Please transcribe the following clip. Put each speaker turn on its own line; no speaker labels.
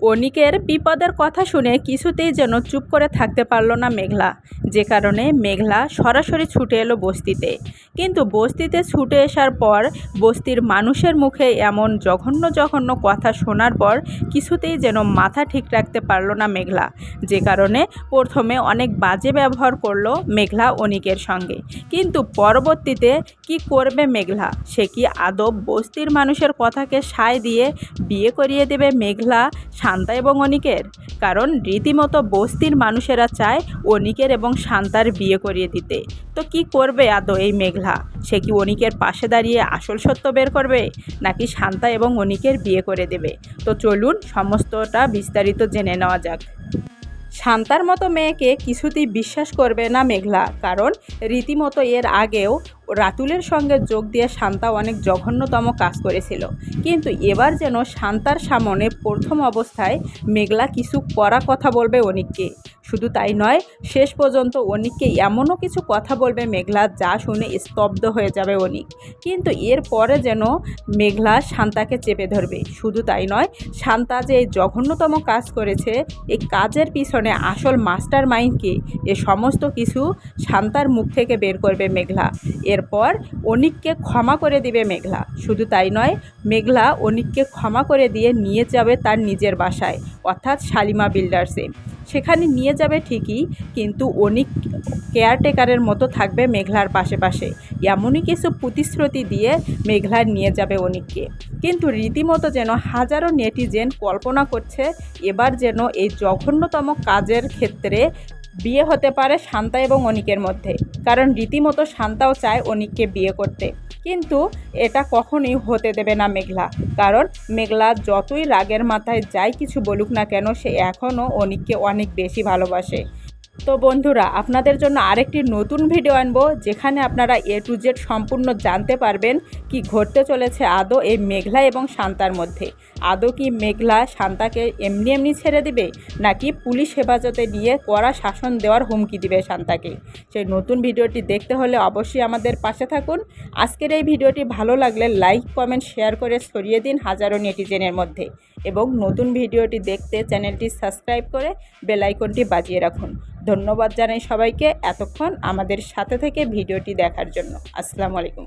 অনিকের বিপদের কথা শুনে কিছুতেই যেন চুপ করে থাকতে পারল না মেঘলা, যে কারণে মেঘলা সরাসরি ছুটে এলো বস্তিতে। কিন্তু বস্তিতে ছুটে আসার পর বস্তির মানুষের মুখে এমন জঘন্য জঘন্য কথা শোনার পর কিছুতেই যেন মাথা ঠিক রাখতে পারল না মেঘলা, যে কারণে প্রথমে অনেক বাজে ব্যবহার করলো মেঘলা অনিকের সঙ্গে। কিন্তু পরবর্তীতে কি করবে মেঘলা? সে কি আদৌ বস্তির মানুষের কথাকে সায় দিয়ে বিয়ে করিয়ে দেবে মেঘলা শান্তা এবং অনিকের? কারণ রীতিমতো বস্তির মানুষেরা চায় অনিকের এবং শান্তার বিয়ে করিয়ে দিতে। তো কি করবে আদৌ এই মেঘলা? সে কি অনিকের পাশে দাঁড়িয়ে আসল সত্য বের করবে, নাকি শান্তা এবং অনিকের বিয়ে করে দেবে? তো চলুন সমস্তটা বিস্তারিত জেনে নেওয়া যাক। শান্তার মতো মেয়েকে কিছুতেই বিশ্বাস করবে না মেঘলা, কারণ রীতিমতো এর আগেও রাতুলের সঙ্গে যোগ দিয়ে শান্তা অনেক জঘন্যতম কাজ করেছিল। কিন্তু এবার যেন শান্তার সামনে প্রথম অবস্থায় মেঘলা কিছু কড়া কথা বলবে অনিককে। শুধু তাই নয়, শেষ পর্যন্ত অনিককে এমনও কিছু কথা বলবে মেঘলা যা শুনে স্তব্ধ হয়ে যাবে অনিক। কিন্তু এর পরে যেন মেঘলা শান্তাকে চেপে ধরবে। শুধু তাই নয়, শান্তা যে এই জঘন্যতম কাজ করেছে, এই কাজের পিছনে আসল মাস্টার মাইন্ডকে, এ সমস্ত কিছু শান্তার মুখ থেকে বের করবে মেঘলা। এরপর অনিককে ক্ষমা করে দিবে মেঘলা। শুধু তাই নয়, মেঘলা অনিককে ক্ষমা করে দিয়ে নিয়ে যাবে তার নিজের বাসায়, অর্থাৎ শালিমা বিল্ডার্সে। সেখানে নিয়ে যাবে ঠিকই, কিন্তু অনিক কেয়ারটেকারের মতো থাকবে মেঘলার পাশে পাশে। এমনই কিছু প্রতিশ্রুতি দিয়ে মেঘলা নিয়ে যাবে অনিককে। কিন্তু রীতিমতো যেন হাজারো নেটিজেন কল্পনা করছে এবার যেন এই জঘন্যতম কাজের ক্ষেত্রে বিয়ে হতে পারে শান্তা এবং অনিকের মধ্যে। কারণ রীতিমতো শান্তাও চায় অনিককে বিয়ে করতে, কিন্তু এটা কখনোই হতে দেবে না মেঘলা। কারণ মেঘলা যতই রাগের মাথায় যাই কিছু বলুক না কেন, সে এখনও অনিককে অনেক বেশি ভালোবাসে। তো বন্ধুরা, আপনাদের জন্য আরেকটি নতুন ভিডিও আনবো, যেখানে আপনারা A to Z সম্পূর্ণ জানতে পারবেন কি ঘটতে চলেছে আদৌ এই মেঘলা এবং শান্তার মধ্যে। আদৌ কি মেঘলা শান্তাকে এমনি এমনি ছেড়ে দিবে, নাকি পুলিশ হেফাজতে নিয়ে কড়া শাসন দেওয়ার হুমকি দিবে শান্তাকে? সেই নতুন ভিডিওটি দেখতে হলে অবশ্যই আমাদের পাশে থাকুন। আজকের এই ভিডিওটি ভালো লাগলে লাইক কমেন্ট শেয়ার করে ছড়িয়ে দিন হাজারো নেটিজেনের মধ্যে, এবং নতুন ভিডিওটি দেখতে চ্যানেলটি সাবস্ক্রাইব করে বেল আইকনটি বাজিয়ে রাখুন। ধন্যবাদ জানাই সবাইকে এতক্ষণ আমাদের সাথে থেকে ভিডিওটি দেখার জন্য। আসসালামু আলাইকুম।